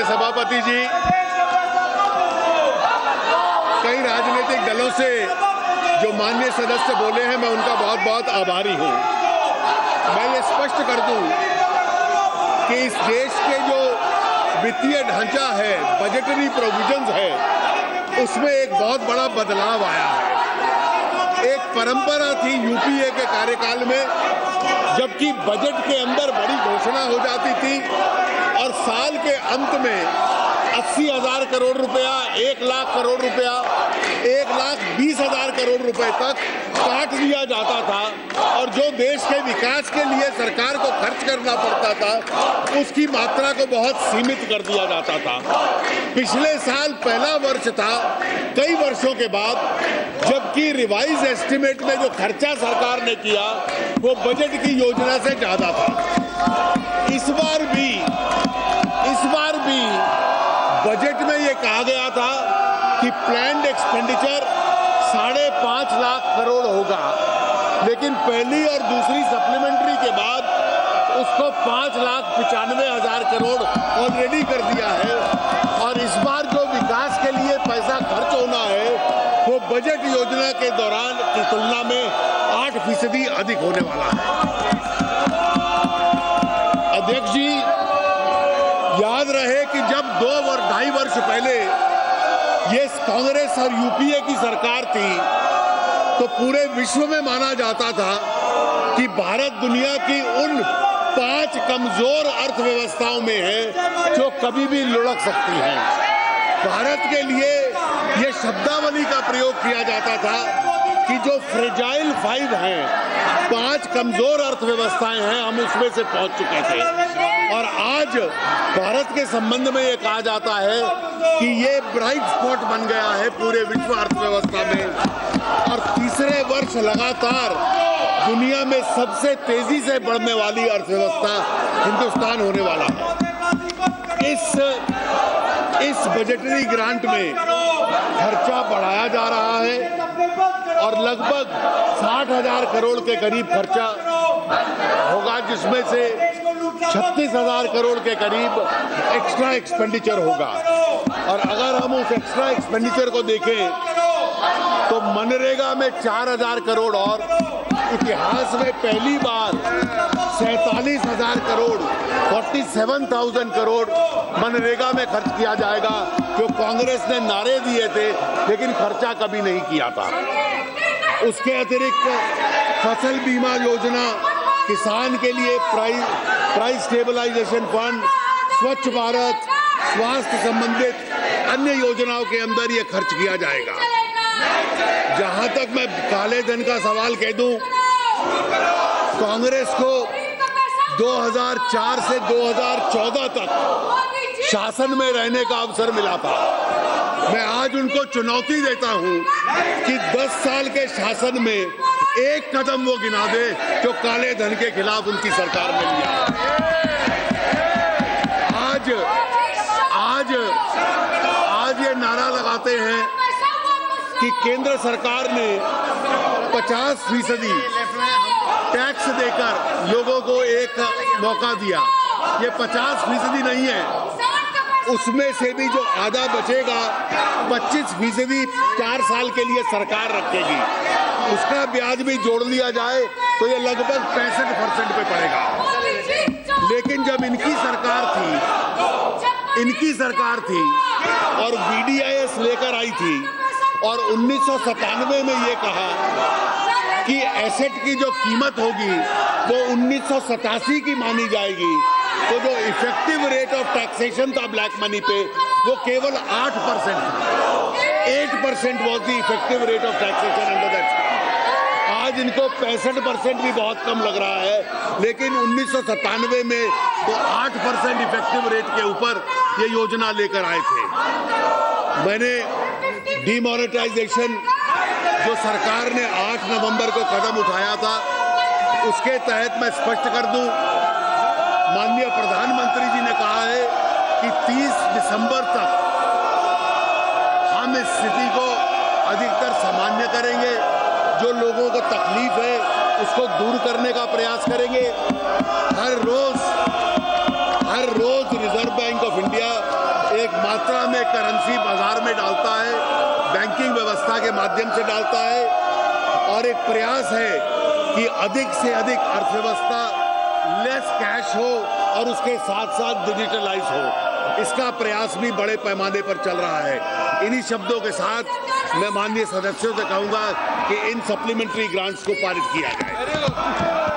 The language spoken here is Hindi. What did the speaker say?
सभापति जी, कई राजनीतिक दलों से जो माननीय सदस्य बोले हैं, मैं उनका बहुत बहुत आभारी हूं। मैं ये स्पष्ट कर दूं कि इस देश के जो वित्तीय ढांचा है, बजटरी प्रोविजंस है, उसमें एक बहुत बड़ा बदलाव आया है। एक परंपरा थी यूपीए के कार्यकाल में, जबकि बजट के अंदर बड़ी घोषणा हो जाती थी और साल के अंत में 80,000 करोड़ रुपया, 1 लाख करोड़ रुपया, 1,20,000 करोड़ रुपए तक काट दिया जाता था और जो देश के विकास के लिए सरकार को खर्च करना पड़ता था, उसकी मात्रा को बहुत सीमित कर दिया जाता था। पिछले साल पहला वर्ष था कई वर्षों के बाद, जबकि रिवाइज एस्टिमेट में जो खर्चा सरकार ने किया वो बजट की योजना से ज्यादा था। इस बार भी बजट में ये कहा गया था कि प्लान्ड एक्सपेंडिचर 5.5 लाख करोड़ होगा, लेकिन पहली और दूसरी सप्लीमेंट्री के बाद उसको 5,95,000 करोड़ ऑलरेडी कर दिया है। और इस बार जो विकास के लिए पैसा खर्च होना है वो बजट योजना के दौरान की तुलना में 8% अधिक होने वाला है। अध्यक्ष जी, याद रहे कि जब 2-2.5 वर्ष पहले ये कांग्रेस और यूपीए की सरकार थी, तो पूरे विश्व में माना जाता था कि भारत दुनिया की उन 5 कमजोर अर्थव्यवस्थाओं में है जो कभी भी लुढ़क सकती हैं। भारत के लिए ये शब्दावली का प्रयोग किया जाता था कि जो फ्रेजाइल 5 हैं, 5 कमजोर अर्थव्यवस्थाएं हैं, हम उसमें से पहुंच चुके थे। और आज भारत के संबंध में ये कहा जाता है कि ये ब्राइट स्पॉट बन गया है पूरे विश्व अर्थव्यवस्था में और तीसरे वर्ष लगातार दुनिया में सबसे तेजी से बढ़ने वाली अर्थव्यवस्था हिंदुस्तान होने वाला है। इस बजटरी ग्रांट में खर्चा बढ़ाया जा रहा है और लगभग 60,000 करोड़ के करीब खर्चा होगा, जिसमें से 36,000 करोड़ के करीब एक्स्ट्रा एक्सपेंडिचर होगा। और अगर हम उस एक्स्ट्रा एक्सपेंडिचर को देखें तो मनरेगा में 4,000 करोड़ और इतिहास में पहली बार 47,000 करोड़ 47,000 करोड़ मनरेगा में खर्च किया जाएगा, जो कांग्रेस ने नारे दिए थे लेकिन खर्चा कभी नहीं किया था। उसके अतिरिक्त फसल बीमा योजना, किसान के लिए प्राइस स्टेबलाइजेशन फंड, स्वच्छ भारत, स्वास्थ्य संबंधित अन्य योजनाओं के अंदर ये खर्च किया जाएगा। जहां तक मैं काले धन का सवाल कह दूं, कांग्रेस को 2004 से 2014 तक शासन में रहने का अवसर मिला था। मैं आज उनको चुनौती देता हूं कि 10 साल के शासन में एक कदम वो गिना दे जो काले धन के खिलाफ उनकी सरकार ने लिया। आज ये नारा लगाते हैं कि केंद्र सरकार ने 50% टैक्स देकर लोगों को एक मौका दिया। ये 50% नहीं है, उसमें से भी जो आधा बचेगा 25% 4 साल के लिए सरकार रखेगी। उसका ब्याज भी जोड़ लिया जाए तो ये लगभग 65% पे पड़ेगा। लेकिन जब इनकी सरकार थी और BDIS लेकर आई थी और 1997 में ये कहा कि एसेट की जो कीमत होगी वो 1987 की मानी जाएगी, तो जो इफेक्टिव रेट ऑफ टैक्सेशन था ब्लैक मनी पे वो केवल 8% था। 8% was the effective rate of taxation under that. आज इनको 65% भी बहुत कम लग रहा है, लेकिन 1997 में वो 8% इफेक्टिव रेट के ऊपर ये योजना लेकर आए थे। मैंने डीमोनेटाइजेशन जो सरकार ने 8 नवंबर को कदम उठाया था, उसके तहत मैं स्पष्ट कर दूं, माननीय प्रधानमंत्री जी ने कहा है कि 30 दिसंबर तक हम इस स्थिति को अधिकतर सामान्य करेंगे। जो लोगों को तकलीफ है उसको दूर करने का प्रयास करेंगे। हर रोज रिजर्व बैंक ऑफ इंडिया एक मात्रा में करेंसी बाजार में डालता है, बैंकिंग व्यवस्था के माध्यम से डालता है और एक प्रयास है कि अधिक से अधिक अर्थव्यवस्था लेस कैश हो और उसके साथ साथ डिजिटलाइज हो। इसका प्रयास भी बड़े पैमाने पर चल रहा है। इन्हीं शब्दों के साथ मैं माननीय सदस्यों से कहूंगा कि इन सप्लीमेंट्री ग्रांट्स को पारित किया जाए।